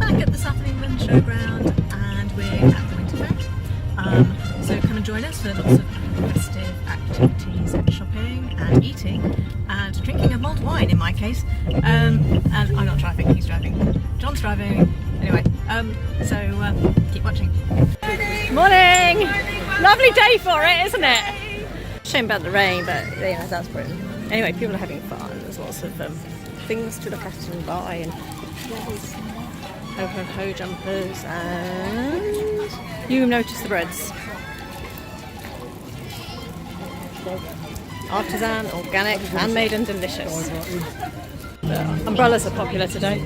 back at the South of England Showground, and we're at the Winter Fair. So come and join us for lots of festive activities and shopping and eating and drinking of mulled wine in my case. And I'm not driving, he's driving. John's driving. Anyway, so keep watching. Morning! Lovely day for it, isn't it? Shame about the rain, but yeah, that's Britain. Anyway, people are having fun. There's lots of things to look at and buy, and ho jumpers, and you notice the breads. Artisan, organic, handmade and delicious. The umbrellas are popular today.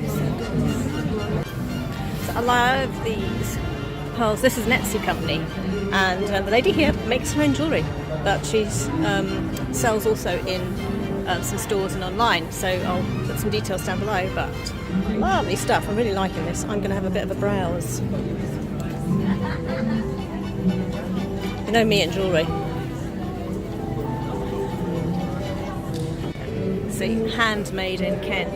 So I love these pearls. This is an Etsy company, and the lady here makes her own jewellery, but she sells also in some stores and online, so I'll put some details down below. But lovely stuff. I'm really liking this. I'm going to have a bit of a browse. You know me and jewellery. See, handmade in Kent.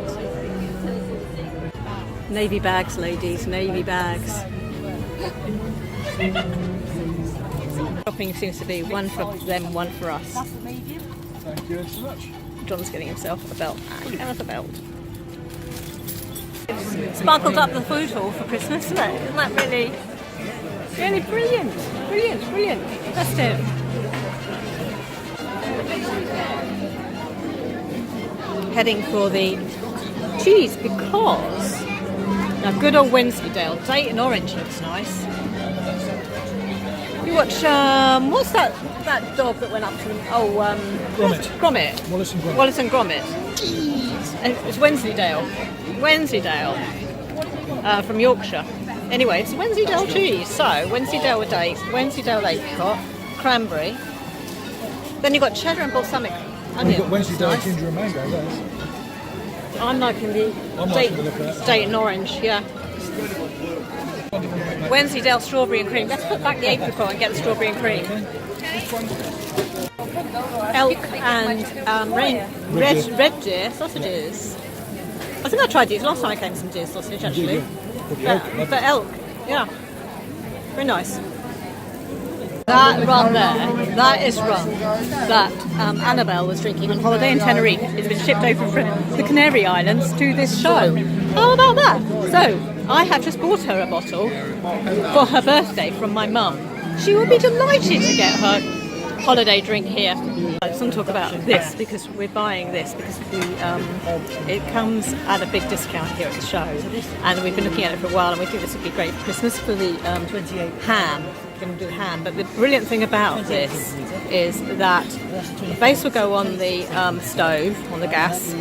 Navy bags, ladies, navy bags. Shopping seems to be one for them, one for us. Thank you so much. John's getting himself a belt and Kenneth a belt. Sparkled up the food hall for Christmas, isn't it? Isn't that really brilliant? Brilliant, brilliant. Festive. Heading for the cheese because now good old Wensleydale, date and orange looks nice. You watch what's that dog that went up to them? Oh, Gromit. Wallace and Gromit. And it's Wensleydale from Yorkshire. Anyway, it's Wensleydale cheese. So Wensleydale with dates, Wensleydale apricot, cranberry. Then you've got cheddar and balsamic onion. You've got Wensleydale nice. ginger and mango. Those. I'm liking the date and orange. Yeah. Wensleydale strawberry and cream. Let's put back the apricot and get the strawberry and cream. Elk and red deer sausages. I think I tried these last time I came to some deer sausage actually. But elk, yeah. Very nice. That rum there, that is rum that Annabelle was drinking on holiday in Tenerife. It's been shipped over from the Canary Islands to this show. How about that? So, I have just bought her a bottle for her birthday from my mum. She will be delighted to get her holiday drink here. Let's not talk about this because we're buying this because it comes at a big discount here at the show, and we've been looking at it for a while, and we think this would be great for Christmas for the ham. We're going to do ham, but the brilliant thing about this is that the base will go on the stove, on the gas,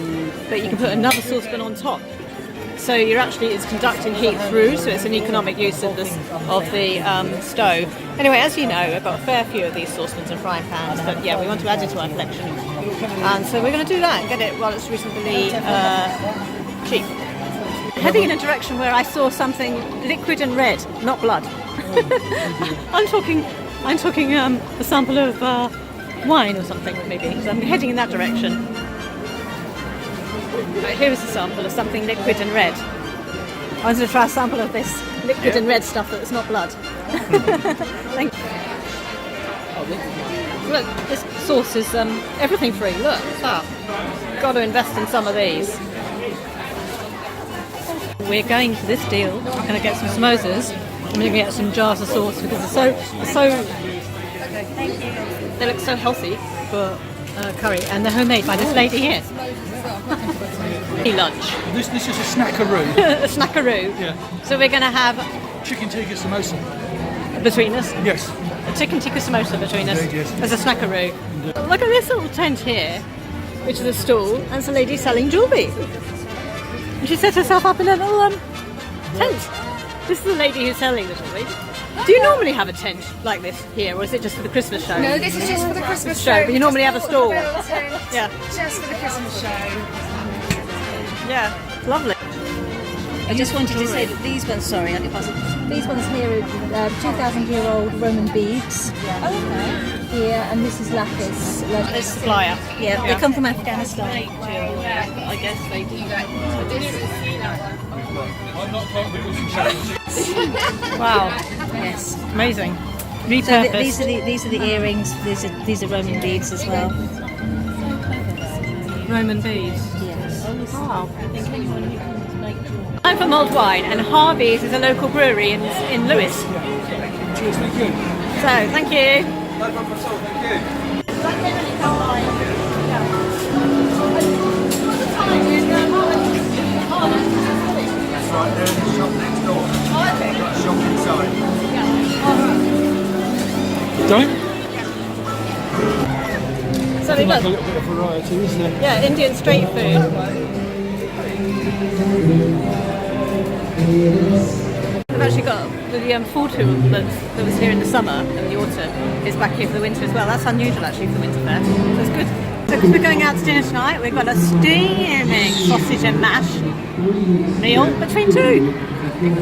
but you can put another saucepan on top. So it's conducting heat through, so it's an economic use of the stove. Anyway, as you know, I've got a fair few of these saucepans and frying pans, but yeah, we want to add it to our collection. And so we're going to do that and get it while it's reasonably cheap. Heading in a direction where I saw something liquid and red, not blood. I'm talking a sample of wine or something maybe, so I'm heading in that direction. Right, here is a sample of something liquid and red. I wanted to try a sample of this liquid and red stuff that's not blood. Thank you. Look, this sauce is everything free. Look, got to invest in some of these. We're going for this deal. We're going to get some samosas. I'm going to get some jars of sauce because they're so they look so healthy for curry, and they're homemade by this lady here. Lunch. This is a snackaroo. A snackaroo. Yeah. So we're going to have Chicken tikka samosa. Between us. Yes. A chicken tikka samosa between us. Indeed, yes. As a snackaroo. Indeed. Look at this little tent here, which is a stall, and it's a lady selling jewellery. And she set herself up in a little tent. This is the lady who's selling the jewellery. Do you normally have a tent like this here, or is it just for the Christmas show? No, this is just for the Christmas show. But you normally have a stall. Yeah. Just for the Christmas show. Yeah, lovely. I just wanted to say that these ones, sorry, I didn't pass it. These ones here are 2,000-year-old Roman beads. Oh, okay. Here, and this is lapis. This supplier. Yeah, they come from Afghanistan. I guess they do that. I'm not quite with some shackles. Wow, Yes. amazing. So Repurposed. these are the earrings. These are Roman beads as well. Roman beads. Yes. Wow. I'm from Mulled Wine, and Harvey's is a local brewery in Lewes. Cheers, thank you. So, thank you. No problem at all, thank you. That's right, there's a shop next door. Got a shop inside. Don't? So, Make look. a little bit of variety, isn't there? Yeah, Indian street food. We've actually got the food tour that was here in the summer and the autumn is back here for the winter as well. That's unusual actually for winter fair. So it's good. So because we're going out to dinner tonight, we've got a steaming sausage and mash meal between two, I've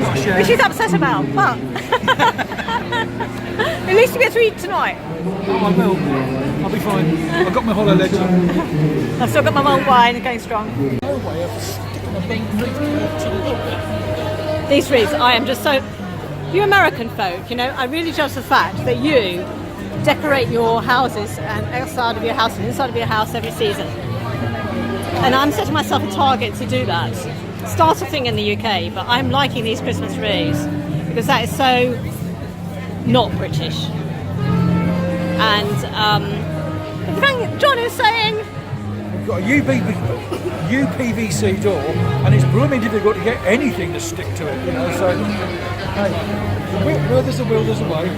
got a share. which she's upset about, but at least you get to eat tonight. Oh, I will. I'll be fine. I've got my hollow legs on. I've still got my mulled wine going strong. No way of sticking a big wreath to the top. These wreaths, I am just so... You American folk, you know, I really judge the fact that you decorate your houses and outside of your house and inside of your house every season. And I'm setting myself a target to do that. Start a thing in the UK, but I'm liking these Christmas wreaths because that is so not British. And the thing John is saying, We've got a UPVC door, and it's blooming difficult to get anything to stick to it, you know. So, hey, where there's a will, there's a way.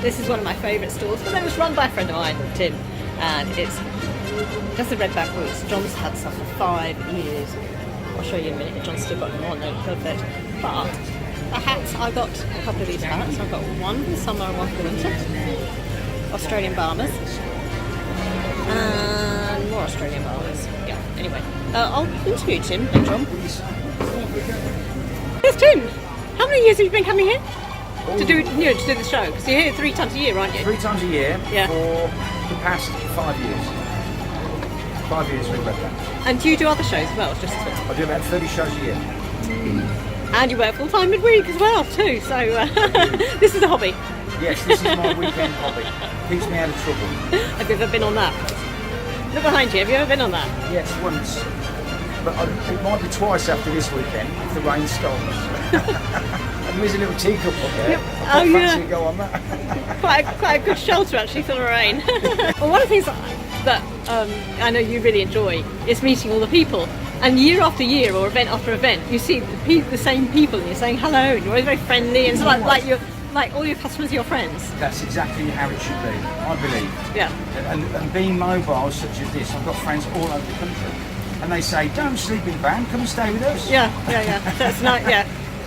this is one of my favourite stores because it was run by a friend of mine, Tim, and it's just the red back boots. John's had some for 5 years. I'll show you in a minute. John's still got them on, they're perfect. But the hats, I got a couple of these hats. I've got one for summer and one for winter. Australian Barmahs. And more Australian Barmahs. Yeah, anyway. I'll interview Tim later on. Here's Tim. How many years have you been coming here? To do the show? Because you're here 3 times a year, aren't you? 3 times a year Yeah. for the past 5 years. 5 years we've left that. And do you do other shows as well? It's just I do about 30 shows a year. and you work full time midweek as well too. So this is a hobby. Yes, this is my weekend hobby. Keeps me out of trouble. Have you ever been on that? Look behind you. Have you ever been on that? Yes, once. But it might be twice after this weekend if the rain stops. And there's a little teacup up there. I quite fancy to go on that. quite a good shelter actually for the rain. Well, one of the things that I know you really enjoy is meeting all the people. And year after year, or event after event, you see the same people, and you're saying hello, and you're always very friendly, and it's like all your customers are your friends. That's exactly how it should be, I believe. Yeah. And being mobile such as this, I've got friends all over the country, and they say, "Don't sleep in van, come and stay with us." Yeah. That's nice. Yeah,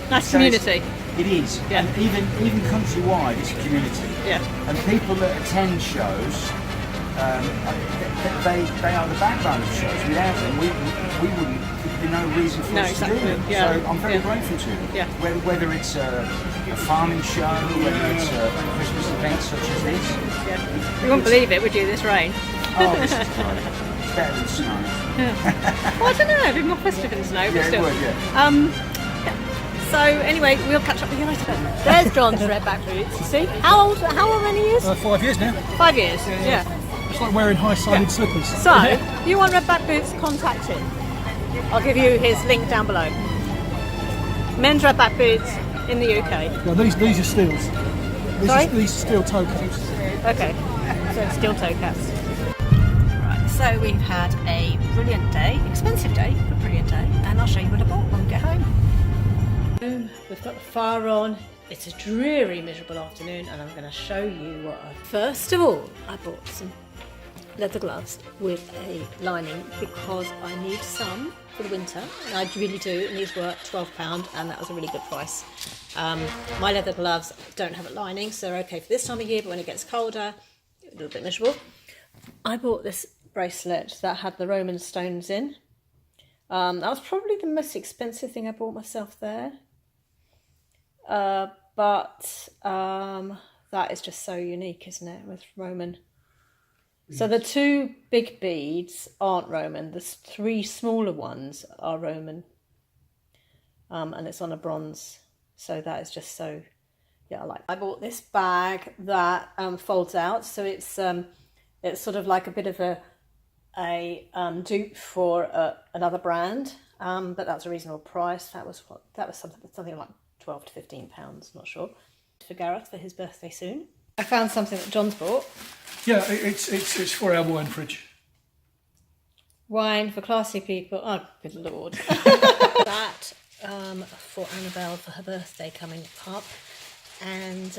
nice So community. It is, Yeah. and even countrywide, it's a community. Yeah. And people that attend shows, they are the backbone of shows. Without them, we wouldn't. There'd be no reason for us to do them. Yeah. So I'm very Yeah. grateful to them. Yeah. Whether it's a farming show, whether it's a Christmas event such as this. Yeah. You wouldn't believe it, would you? This rain. Oh, this is great. It's better than snow. Well, I don't know. It'd be more festive than snow, but Yeah, it still. would, yeah. Yeah. So anyway, we'll catch up with you later. There's John's redback boots. You see? How many years? 5 years now. 5 years. Yeah. It's like wearing high-sided slippers. So, you want redback boots? Contact him. I'll give you his link down below. Men's redback boots in the UK. Now, these are steels. Sorry? These are steel toe caps. Okay. So steel toe caps. Right. So we've had a brilliant day, expensive day, but brilliant day, and I'll show you what I bought when we get home. We've got the fire on. It's a dreary, miserable afternoon, and I'm going to show you what I... First of all, I bought some leather gloves with a lining because I need some for the winter, and I really do, and these were £12 and that was a really good price. My leather gloves don't have a lining, so they're okay for this time of year, but when it gets colder, a little bit miserable. I bought this bracelet that had the Roman stones in. That was probably the most expensive thing I bought myself there. But that is just so unique, isn't it, with Roman? So the 2 big beads aren't Roman. The 3 smaller ones are Roman. And it's on a bronze. So that is just so, yeah, I like it. I bought this bag that folds out. So it's sort of like a bit of a dupe for another brand. But that's a reasonable price. That was something like £12 to £15, not sure. For Gareth for his birthday soon. I found something that John's bought. Yeah, it's for our wine fridge. Wine for classy people. Oh, good lord. That for Annabelle for her birthday coming up. And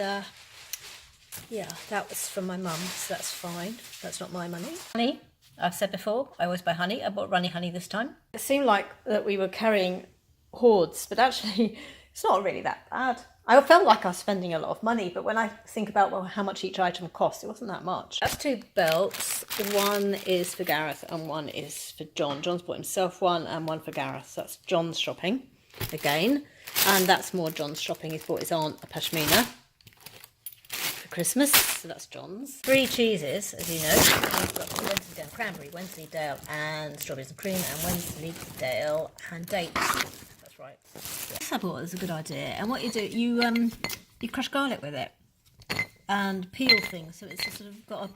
yeah, that was from my mum, so that's fine. That's not my money. Honey, I've said before, I always buy honey. I bought runny honey this time. It seemed like that we were carrying hoards, but actually it's not really that bad. I felt like I was spending a lot of money, but when I think about how much each item cost, it wasn't that much. That's 2 belts. One is for Gareth and one is for John. John's bought himself one and one for Gareth. So that's John's shopping again. And that's more John's shopping. He's bought his aunt a pashmina for Christmas. So that's John's. 3 cheeses, as you know. I've got Wensleydale cranberry, Wensleydale and strawberries and cream, and Wensleydale and dates. Right. This I thought was a good idea. And what you do, you crush garlic with it and peel things, so it's sort of got a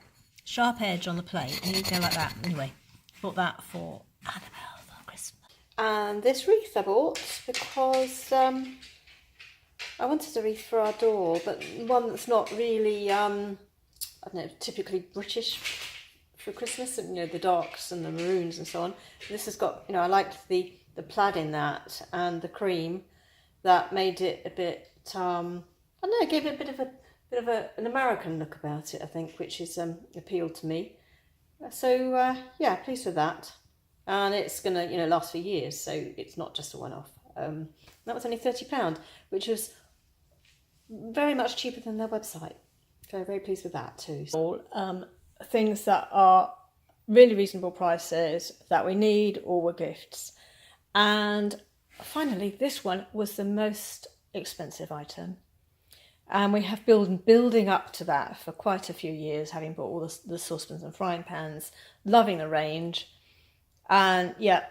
sharp edge on the plate, and you go like that. Anyway, bought that for Annabelle for Christmas. And this wreath I bought because I wanted a wreath for our door, but one that's not really I don't know, typically British for Christmas, and the darks and the maroons and so on. This has got, I liked the plaid in that and the cream that made it a bit I don't know, gave it a bit of an American look about it, I think, which is appealed to me. So yeah, pleased with that, and it's gonna last for years, so it's not just a one-off. That was only £30, which was very much cheaper than their website. Very, very pleased with that too. All things that are really reasonable prices that we need or were gifts. And finally, this one was the most expensive item. And we have been building up to that for quite a few years, having bought all the saucepans and frying pans, loving the range. And yeah,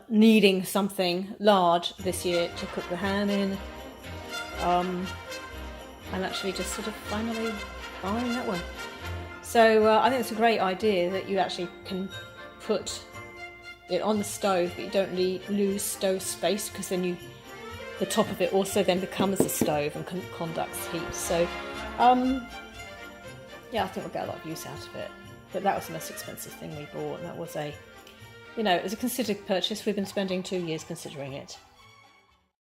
needing something large this year to cook the ham in. And actually just sort of finally buying that one. So I think it's a great idea that you actually can put it on the stove, but you don't lose stove space, because then the top of it also then becomes a stove and conducts heat. So yeah, I think we'll get a lot of use out of it. But that was the most expensive thing we bought, and that was it was a considered purchase. We've been spending 2 years considering it.